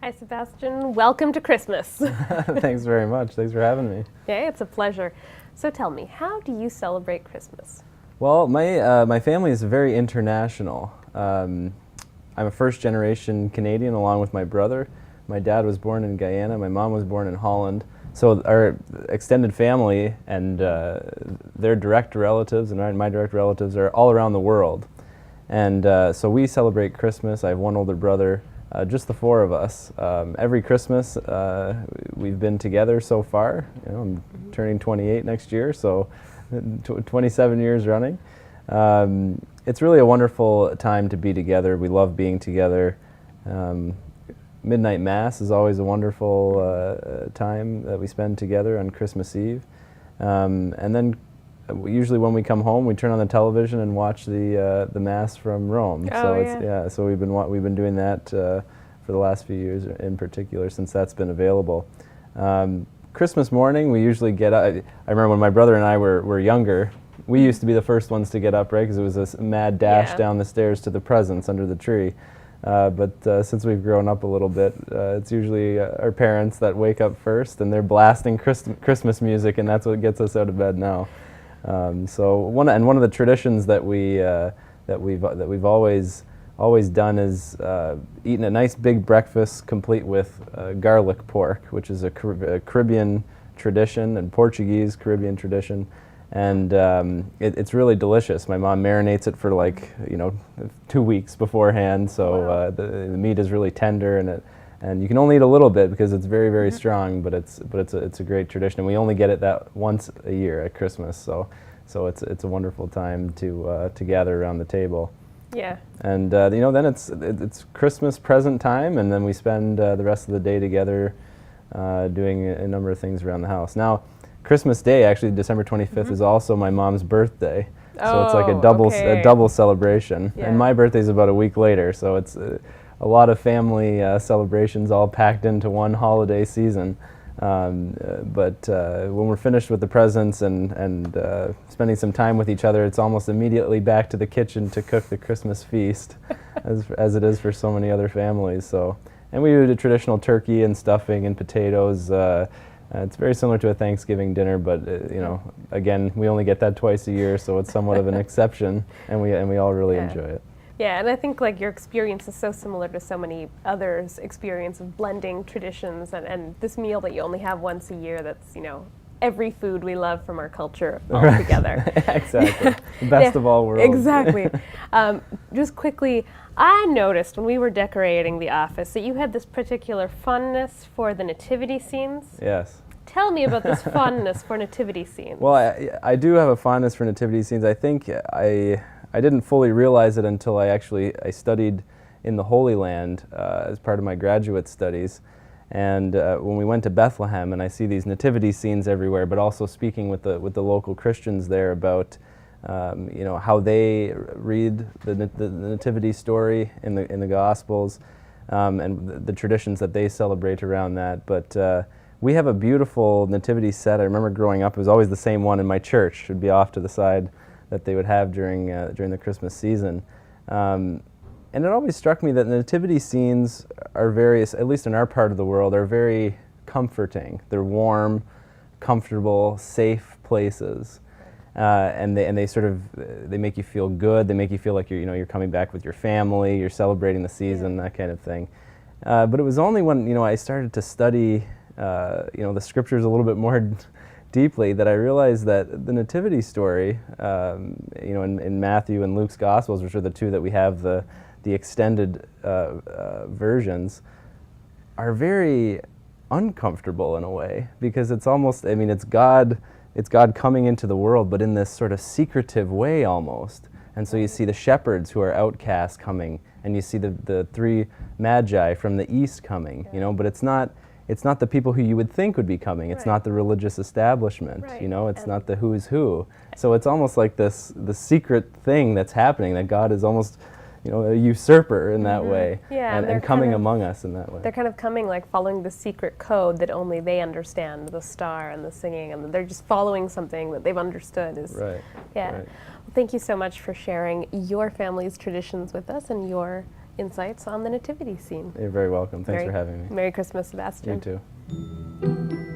Hi, Sebastian. Welcome to Christmas. Thanks very much. Thanks for having me. Okay, it's a pleasure. So tell me, how do you celebrate Christmas? Well, my family is very international. I'm a first-generation Canadian along with my brother. My dad was born in Guyana. My mom was born in Holland. So our extended family and their direct relatives and my direct relatives are all around the world. And so we celebrate Christmas. I have one older brother. Just the four of us. Every Christmas, we've been together so far. You know, I'm turning 28 next year, so 27 years running. It's really a wonderful time to be together. We love being together. Midnight Mass is always a wonderful time that we spend together on Christmas Eve. And then usually when we come home, we turn on the television and watch the Mass from Rome. Oh, so yeah. so we've been doing that for the last few years in particular, since that's been available. Christmas morning, we usually get up. I remember when my brother and I were younger, we used to be the first ones to get up, right? Because it was this mad dash down the stairs to the presents under the tree. But since we've grown up a little bit, it's usually our parents that wake up first, and they're blasting Christmas music, and that's what gets us out of bed now. So one of the traditions that we've always done is eating a nice big breakfast complete with garlic pork, which is a Caribbean tradition and Portuguese Caribbean tradition, and it's really delicious. My mom marinates it for 2 weeks beforehand, so the meat is really tender, and you can only eat a little bit because it's very, very strong, but it's a great tradition, and we only get it that once a year at Christmas. So it's a wonderful time to gather around the table. Yeah. And then it's Christmas present time, and then we spend the rest of the day together doing a number of things around the house. Now, Christmas Day, actually December 25th, is also my mom's birthday. So it's like a double celebration. Yeah. And my birthday's about a week later, so it's a lot of family celebrations all packed into one holiday season. But when we're finished with the presents and spending some time with each other, it's almost immediately back to the kitchen to cook the Christmas feast, as it is for so many other families. So, and we do the traditional turkey and stuffing and potatoes. It's very similar to a Thanksgiving dinner, but again, we only get that twice a year, so it's somewhat of an exception, and we all really enjoy it. Yeah, and I think your experience is so similar to so many others' experience of blending traditions and this meal that you only have once a year that's, every food we love from our culture all together. Exactly. The best of all worlds. Exactly. Just quickly, I noticed when we were decorating the office that you had this particular fondness for the nativity scenes. Yes. Tell me about this fondness for nativity scenes. Well, I do have a fondness for nativity scenes. I think I didn't fully realize it until I studied in the Holy Land as part of my graduate studies. And when we went to Bethlehem, and I see these nativity scenes everywhere, but also speaking with the local Christians there about how they read the nativity story in the Gospels, and the traditions that they celebrate around that. But we have a beautiful nativity set. I remember growing up, it was always the same one in my church. It would be off to the side that they would have during the Christmas season. And it always struck me that the nativity scenes are at least in our part of the world, are very comforting. They're warm, comfortable, safe places. And they make you feel good. They make you feel like you're coming back with your family, you're celebrating the season, that kind of thing. But it was only when I started to study the scriptures a little bit more deeply that I realized that the nativity story, in Matthew and Luke's Gospels, which are the two that we have the extended versions, are very uncomfortable in a way, because it's almost, it's God coming into the world, but in this sort of secretive way almost. And so you see the shepherds who are outcasts coming, and you see the three magi from the east coming, but it's not the people who you would think would be coming. It's not the religious establishment, it's not the who's who. So it's almost like the secret thing that's happening, that God is almost, a usurper in that way, and coming among us in that way. They're kind of coming following the secret code that only they understand, the star and the singing, and they're just following something that they've understood. Right. Yeah. Well, thank you so much for sharing your family's traditions with us and your insights on the nativity scene. You're very welcome. Thanks for having me. Merry Christmas, Sebastian. You too.